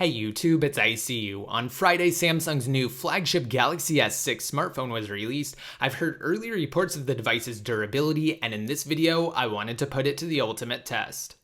Hey YouTube, it's ICU. On Friday, Samsung's new flagship Galaxy S6 smartphone was released. I've heard early reports of the device's durability, and in this video, I wanted to put it to the ultimate test.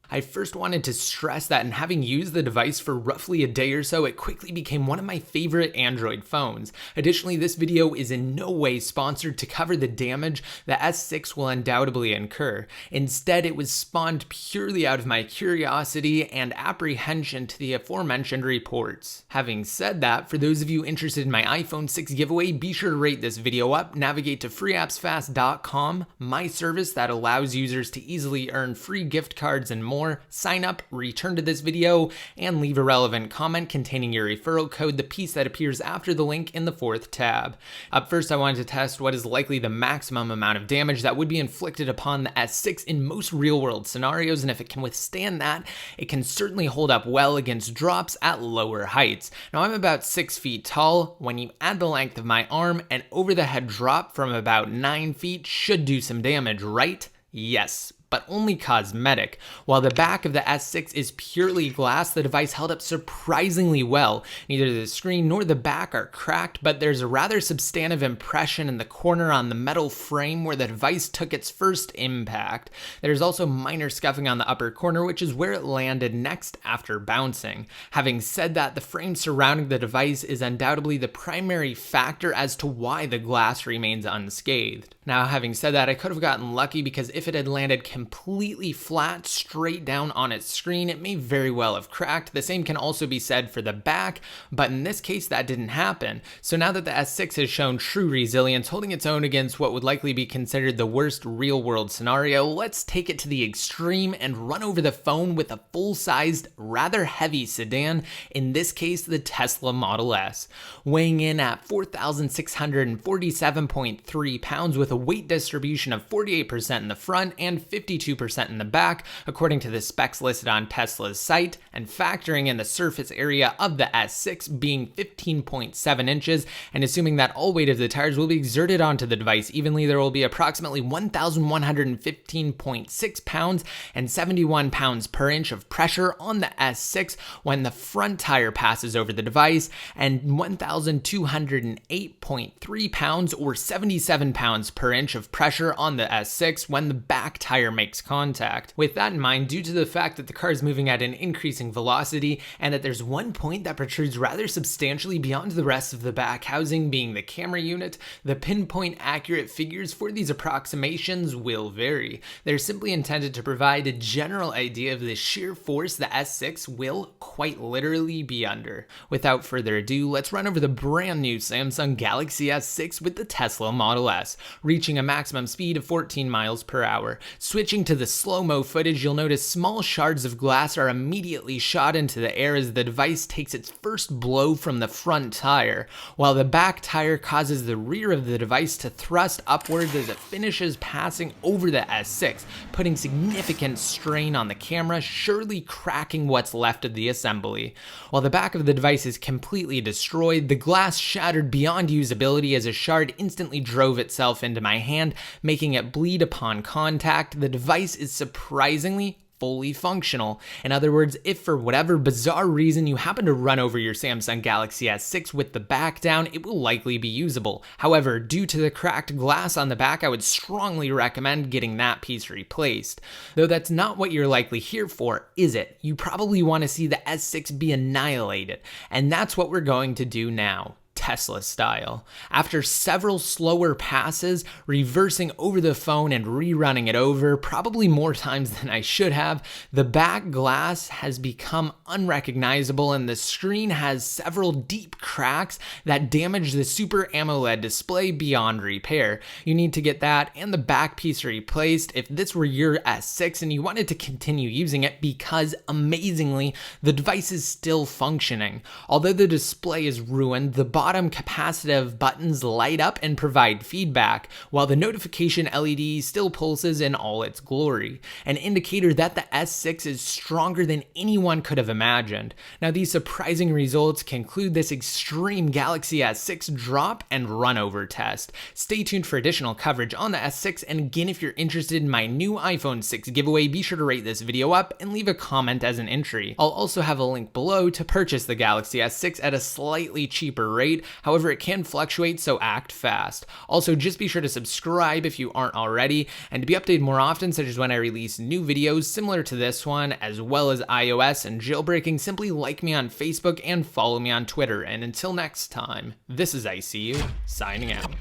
I first wanted to stress that in having used the device for roughly a day or so, it quickly became one of my favorite Android phones. Additionally, this video is in no way sponsored to cover the damage the S6 will undoubtedly incur. Instead, it was spawned purely out of my curiosity and apprehension to the aforementioned reports. Having said that, for those of you interested in my iPhone 6 giveaway, be sure to rate this video up, navigate to freeappsfast.com, my service that allows users to easily earn free gift cards and more. Sign up, return to this video, and leave a relevant comment containing your referral code, the piece that appears after the link in the 4th tab. Up first, I wanted to test what is likely the maximum amount of damage that would be inflicted upon the S6 in most real-world scenarios, and if it can withstand that, it can certainly hold up well against drops at lower heights. Now, I'm about 6 feet tall. When you add the length of my arm, an over-the-head drop from about 9 feet should do some damage, right? Yes, but only cosmetic. While the back of the S6 is purely glass, the device held up surprisingly well. Neither the screen nor the back are cracked, but there's a rather substantive impression in the corner on the metal frame where the device took its first impact. There's also minor scuffing on the upper corner, which is where it landed next after bouncing. Having said that, the frame surrounding the device is undoubtedly the primary factor as to why the glass remains unscathed. Now, having said that, I could have gotten lucky because if it had landed completely flat straight down on its screen, it may very well have cracked. The same can also be said for the back, but in this case that didn't happen. So now that the S6 has shown true resilience, holding its own against what would likely be considered the worst real-world scenario, let's take it to the extreme and run over the phone with a full-sized, rather heavy sedan, in this case the Tesla Model S. Weighing in at 4,647.3 pounds with a weight distribution of 48% in the front and 52% in the back, according to the specs listed on Tesla's site, and factoring in the surface area of the S6 being 15.7 inches, and assuming that all weight of the tires will be exerted onto the device evenly, there will be approximately 1,115.6 pounds and 71 pounds per inch of pressure on the S6 when the front tire passes over the device, and 1,208.3 pounds or 77 pounds per inch of pressure on the S6 when the back tire makes contact. With that in mind, due to the fact that the car is moving at an increasing velocity and that there's one point that protrudes rather substantially beyond the rest of the back housing, being the camera unit, the pinpoint accurate figures for these approximations will vary. They're simply intended to provide a general idea of the sheer force the S6 will quite literally be under. Without further ado, let's run over the brand new Samsung Galaxy S6 with the Tesla Model S, reaching a maximum speed of 14 miles per hour. Switching to the slow-mo footage, you'll notice small shards of glass are immediately shot into the air as the device takes its first blow from the front tire, while the back tire causes the rear of the device to thrust upwards as it finishes passing over the S6, putting significant strain on the camera, surely cracking what's left of the assembly. While the back of the device is completely destroyed, the glass shattered beyond usability as a shard instantly drove itself into my hand, making it bleed upon contact. The device is surprisingly fully functional. In other words, if for whatever bizarre reason you happen to run over your Samsung Galaxy S6 with the back down, it will likely be usable. However, due to the cracked glass on the back, I would strongly recommend getting that piece replaced. Though that's not what you're likely here for, is it? You probably want to see the S6 be annihilated, and that's what we're going to do now. Tesla style. After several slower passes, reversing over the phone and rerunning it over, probably more times than I should have, the back glass has become unrecognizable and the screen has several deep cracks that damage the Super AMOLED display beyond repair. You need to get that and the back piece replaced if this were your S6 and you wanted to continue using it, because amazingly, the device is still functioning. Although the display is ruined, the bottom capacitive buttons light up and provide feedback, while the notification LED still pulses in all its glory, an indicator that the S6 is stronger than anyone could have imagined. Now, these surprising results conclude this extreme Galaxy S6 drop and run over test. Stay tuned for additional coverage on the S6, and again, if you're interested in my new iPhone 6 giveaway, be sure to rate this video up and leave a comment as an entry. I'll also have a link below to purchase the Galaxy S6 at a slightly cheaper rate, however it can fluctuate, so act fast. Also, just be sure to subscribe if you aren't already, and to be updated more often, such as when I release new videos similar to this one, as well as iOS and jailbreaking, simply like me on Facebook and follow me on Twitter. And until next time, this is ICU, signing out.